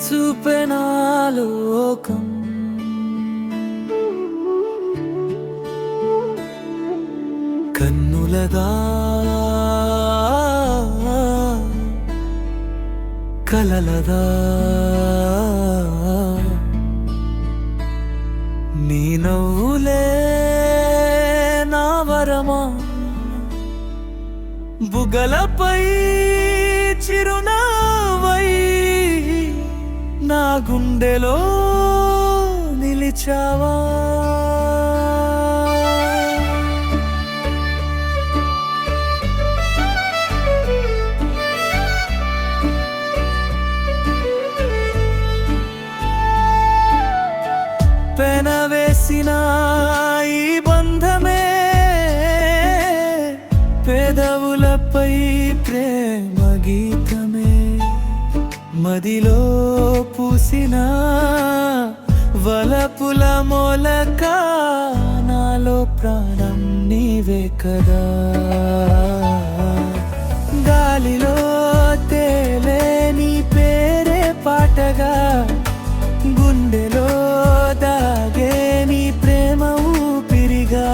చూపెనా లోకం కన్నులగా కలలదా నీ నవ్వులే నా వరమా బుగలపై చిరునవ్వై నా గుండెలో నిలిచావా పెనవేసిన ఈ బంధమే పెదవులపై ప్రేమ గీతమే మదిలో పూసిన వలపుల మొలక నాలో ప్రాణం నీవే కదా గాలిలో తేలే నీ పేరే పాటగా గుండెలో దాగే నీ ప్రేమ ఊపిరిగా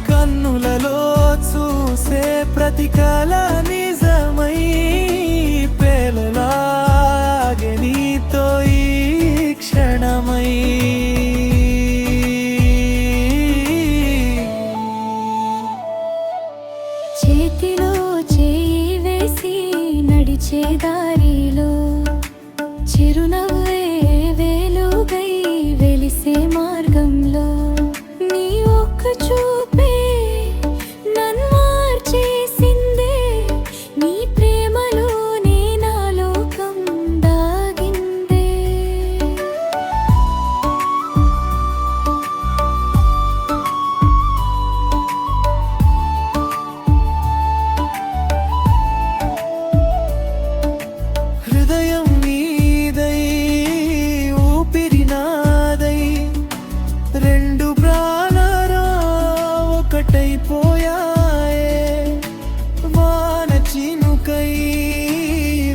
కన్నులలో చూసే ప్రతి కల నిజమై పేలలాగే నీతో ఈ క్షణమై చేతిలో చేయి వేసి నడిచే దారిలో చిరునవ్వే వెలుగై వెలిసే మార్గంలో నీ ఒక్క చూపే నన్ను మార్చేసిందే నీ ప్రేమలోనే నా లోకం దాగిందే హృదయం నీదై ఊపిరి నాదై రెండు ప్రాణారా ఒకటైపోయాయే వాన చినుకై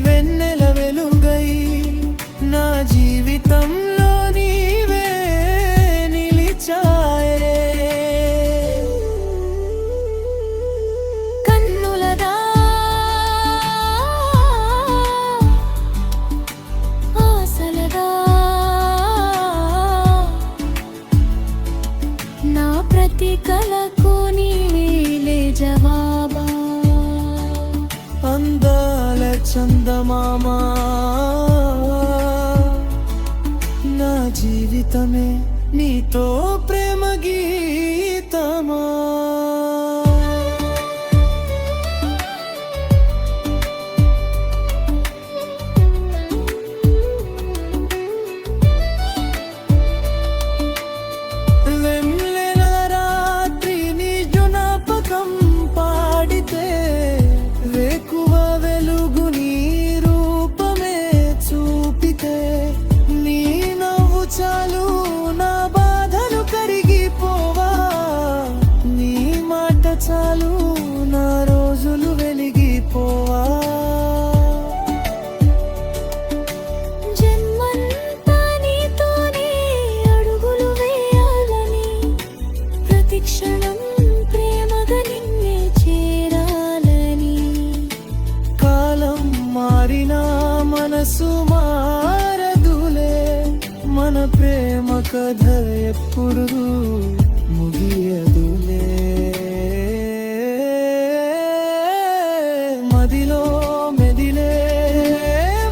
వెన్నెల వెలుగై నా జీవితంలో నీవే నిలిచాయే కన్నులదా ఆశలదా నా ప్రతి కలకు నీవేలే జవాబా అందాల చందమామా నా జీవితమే నీతో ప్రేమ గీతమా వెన్నెల రాత్రి నీ జ్ఞాపకం పాడితే వేకువ వెలుగు నీ రూపమే చూపితే నీ నవ్వు చాలు నా బాధలు కరిగిపోవా నీ మాట చాలు నా రోజులు వెలిగిపోవా జన్మంతా నీతోనే అడుగులు వేయాలని ప్రతి క్షణం ప్రేమగా నిన్నే చేరాలని కాలం మారినా మనసు మారదులే మన ప్రేమ కథ ఎప్పుడు ముగియదులే మదిలో మెదిలే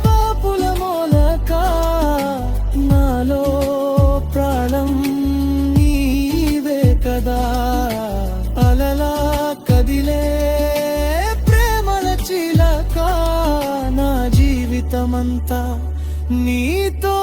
వాపుల మూలక నాలో ప్రాణం నీవే కదా అలలా కదిలే ప్రేమల చిలక నా జీవితమంతా నీతో